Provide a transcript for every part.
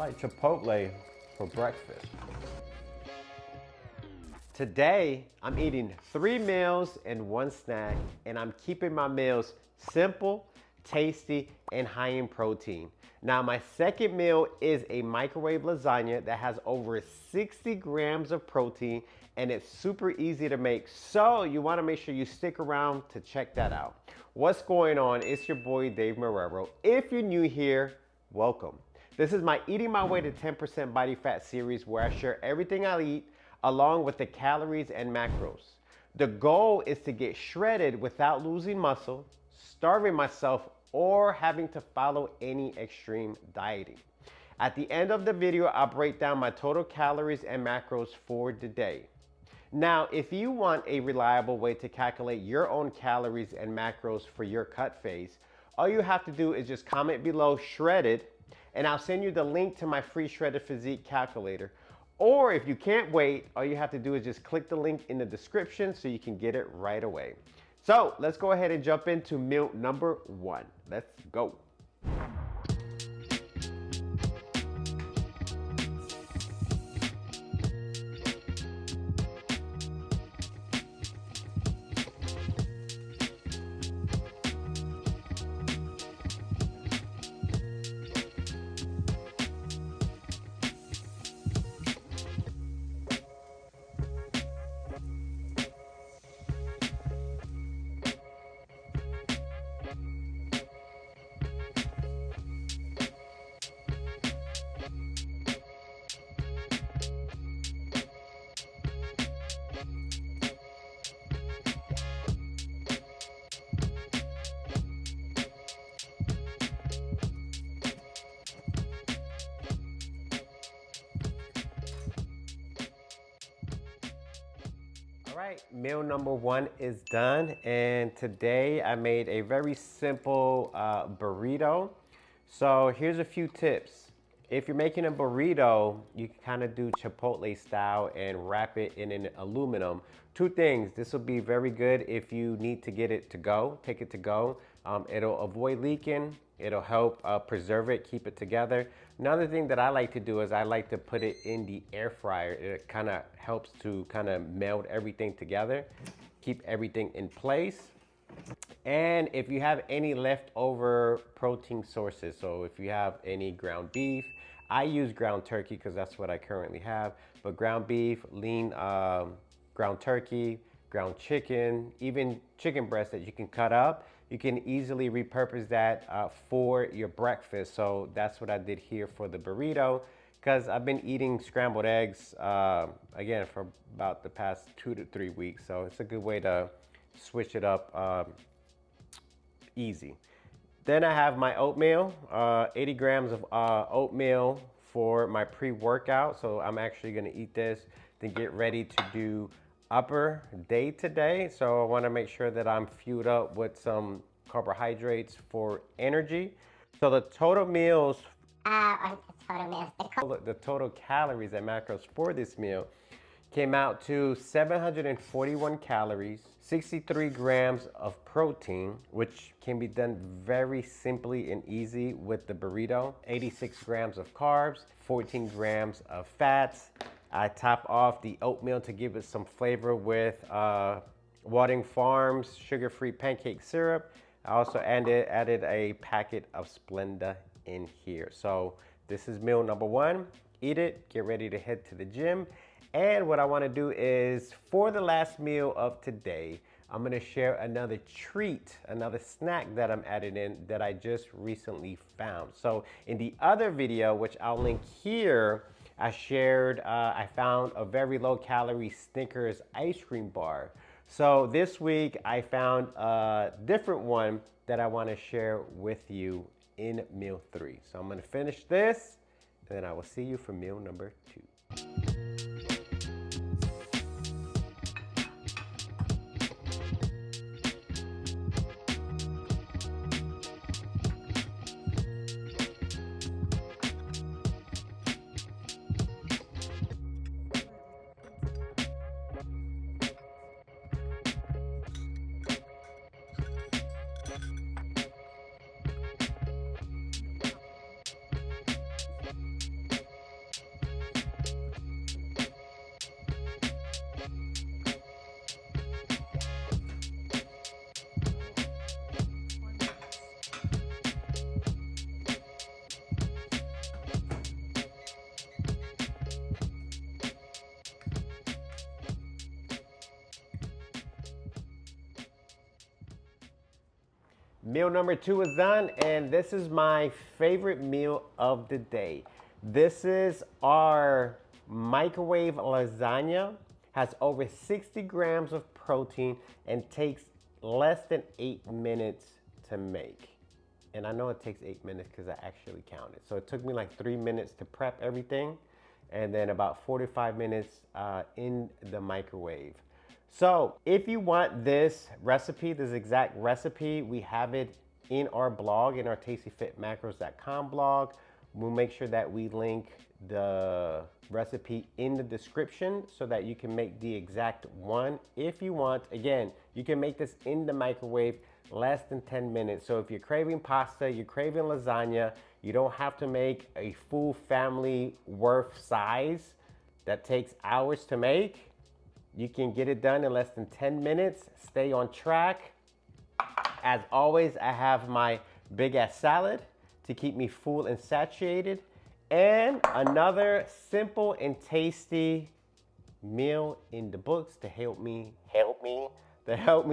like Chipotle for breakfast. Today, I'm eating 3 meals and 1 snack, and I'm keeping my meals simple, tasty, and high in protein. Now, my second meal is a microwave lasagna that has over 60 grams of protein, and it's super easy to make. So you wanna make sure you stick around to check that out. What's going on? It's your boy, Dave Marrero. If you're new here, welcome. This is my Eating My Way to 10% Body Fat series where I share everything I eat along with the calories and macros. The goal is to get shredded without losing muscle, starving myself, or having to follow any extreme dieting. At the end of the video, I'll break down my total calories and macros for the day. Now, if you want a reliable way to calculate your own calories and macros for your cut phase, all you have to do is just comment below shredded, and I'll send you the link to my free Shredded Physique calculator. Or if you can't wait, all you have to do is just click the link in the description so you can get it right away. So let's go ahead and jump into meal number 1. Let's go. All right, meal number 1 is done, and today I made a very simple burrito. So here's a few tips. If you're making a burrito, you can kind of do Chipotle style and wrap it in an aluminum. 2 things, this will be very good if you need to get it to go, take it to go. It'll avoid leaking, it'll help preserve it, keep it together. Another thing that I like to do is I like to put it in the air fryer. It kind of helps to kind of meld everything together, keep everything in place. And if you have any leftover protein sources, so if you have any ground beef, I use ground turkey because that's what I currently have, but ground beef, lean ground turkey, ground chicken, even chicken breast that you can cut up, you can easily repurpose that for your breakfast. So that's what I did here for the burrito, because I've been eating scrambled eggs, again, for about the past 2 to 3 weeks. So it's a good way to switch it up easy. Then I have my oatmeal, 80 grams of oatmeal for my pre-workout. So I'm actually gonna eat this to get ready to do upper day today. So I wanna make sure that I'm fueled up with some carbohydrates for energy. So the total meals, the total calories and macros for this meal came out to 741 calories, 63 grams of protein, which can be done very simply and easy with the burrito, 86 grams of carbs, 14 grams of fats. I top off the oatmeal to give it some flavor with Wadding Farms sugar-free pancake syrup. I also added a packet of Splenda in here. So this is meal number 1. Eat it, get ready to head to the gym. And what I want to do is, for the last meal of today, I'm going to share another treat, another snack that I'm adding in that I just recently found. So in the other video, which I'll link here, I shared, I found a very low calorie Snickers ice cream bar. So this week I found a different one that I want to share with you in meal 3. So I'm going to finish this, and then I will see you for meal number 2. Meal number 2 is done, and this is my favorite meal of the day. This is our microwave lasagna. Has over 60 grams of protein and takes less than 8 minutes to make. And I know it takes 8 minutes because I actually counted. So it took me like 3 minutes to prep everything, and then about 45 minutes in the microwave. So if you want this recipe, this exact recipe, we have it in our blog, in our tastyfitmacros.com blog. We'll make sure that we link the recipe in the description so that you can make the exact one if you want. Again, you can make this in the microwave less than 10 minutes. So if you're craving pasta, you're craving lasagna, you don't have to make a full family worth size that takes hours to make. You can get it done in less than 10 minutes. Stay on track. As always, I have my big ass salad to keep me full and satiated. And another simple and tasty meal in the books to help me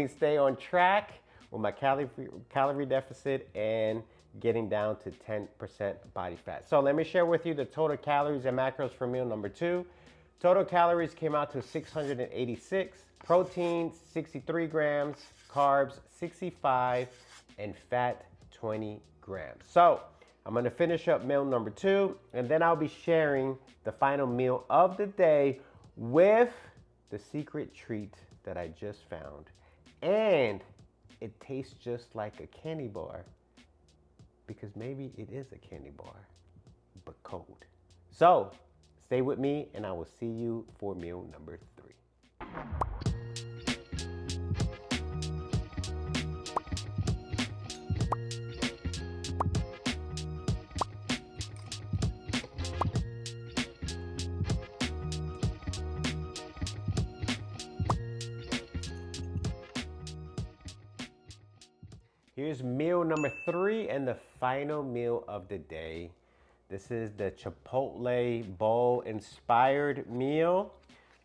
stay on track with my calorie deficit and getting down to 10% body fat. So let me share with you the total calories and macros for meal number 2. Total calories came out to 686, protein 63 grams, carbs 65, and fat 20 grams. So I'm gonna finish up meal number 2, and then I'll be sharing the final meal of the day with the secret treat that I just found. And it tastes just like a candy bar, because maybe it is a candy bar, but cold. So stay with me, and I will see you for meal number 3. Here's meal number 3 and the final meal of the day. This is the Chipotle bowl inspired meal.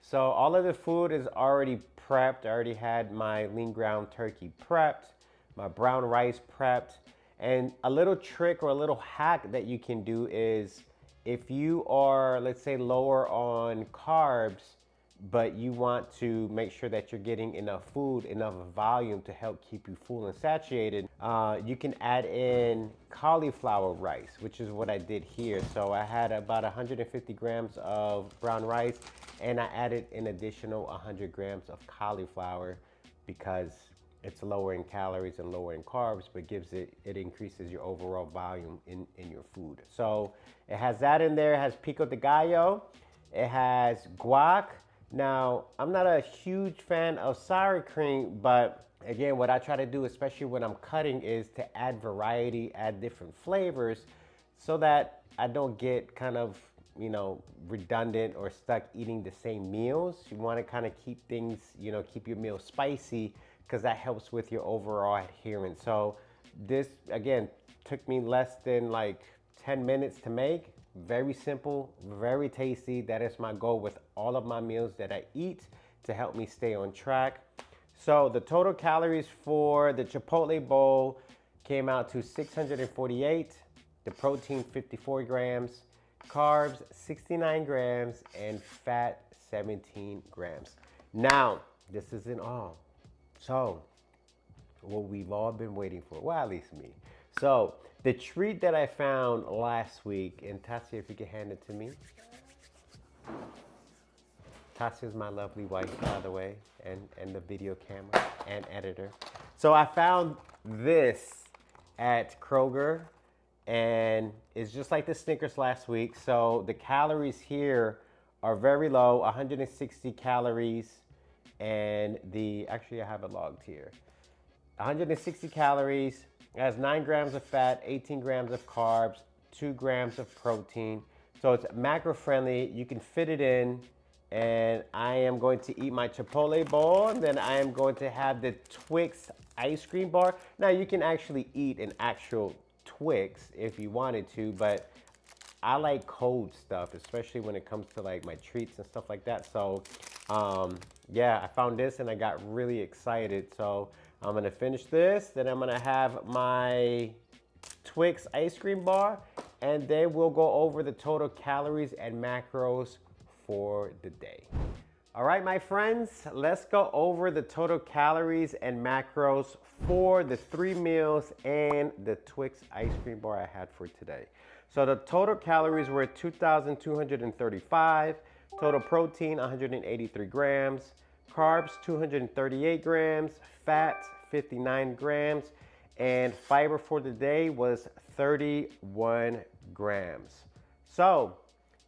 So all of the food is already prepped. I already had my lean ground turkey prepped, my brown rice prepped. And a little trick or a little hack that you can do is if you are, let's say, lower on carbs, but you want to make sure that you're getting enough food, enough volume to help keep you full and satiated, you can add in cauliflower rice, which is what I did here. So I had about 150 grams of brown rice, and I added an additional 100 grams of cauliflower because it's lower in calories and lower in carbs, but it increases your overall volume in your food. So it has that in there. It has pico de gallo. It has guac. Now, I'm not a huge fan of sour cream, but again, what I try to do, especially when I'm cutting, is to add variety, add different flavors so that I don't get kind of, redundant or stuck eating the same meals. You want to kind of keep things, keep your meal spicy because that helps with your overall adherence. So this, again, took me less than like 10 minutes to make. Very simple, very tasty. That is my goal with all of my meals that I eat to help me stay on track. So the total calories for the Chipotle bowl came out to 648, the protein 54 grams, carbs 69 grams, and fat 17 grams. Now, this isn't all. So, what we've all been waiting for, well, at least me. So, the treat that I found last week, and Tassia, if you can hand it to me. Tassia's my lovely wife, by the way, and the video camera and editor. So I found this at Kroger, and it's just like the Snickers last week. So the calories here are very low, 160 calories, and actually I have it logged here. 160 calories. It has 9 grams of fat, 18 grams of carbs, 2 grams of protein. So it's macro friendly. You can fit it in. And I am going to eat my Chipotle bowl, and then I am going to have the Twix ice cream bar. Now you can actually eat an actual Twix if you wanted to, but I like cold stuff, especially when it comes to like my treats and stuff like that. So yeah, I found this and I got really excited. So I'm gonna finish this, then I'm gonna have my Twix ice cream bar, and then we'll go over the total calories and macros for the day. All right, my friends, let's go over the total calories and macros for the 3 meals and the Twix ice cream bar I had for today. So the total calories were 2,235, total protein 183 grams, carbs 238 grams, fat 59 grams, and fiber for the day was 31 grams. So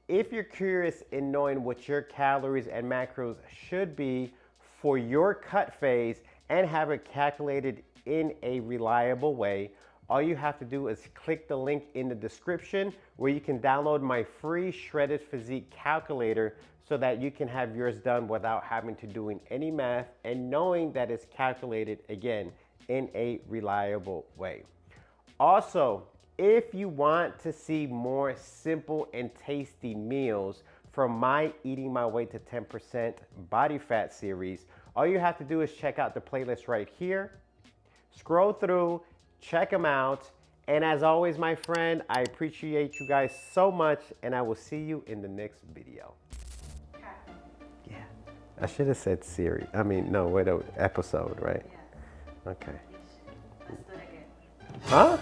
if you're curious in knowing what your calories and macros should be for your cut phase and have it calculated in a reliable way, all you have to do is click the link in the description where you can download my free Shredded Physique calculator so that you can have yours done without having to doing any math and knowing that it's calculated again in a reliable way. Also, if you want to see more simple and tasty meals from my Eating My Way to 10% Body Fat series, all you have to do is check out the playlist right here. Scroll through, check them out. And as always, my friend, I appreciate you guys so much, and I will see you in the next video. Yeah. I should have said series. I mean, no, wait, episode, right? Yeah. Okay. Let's do it again. Huh?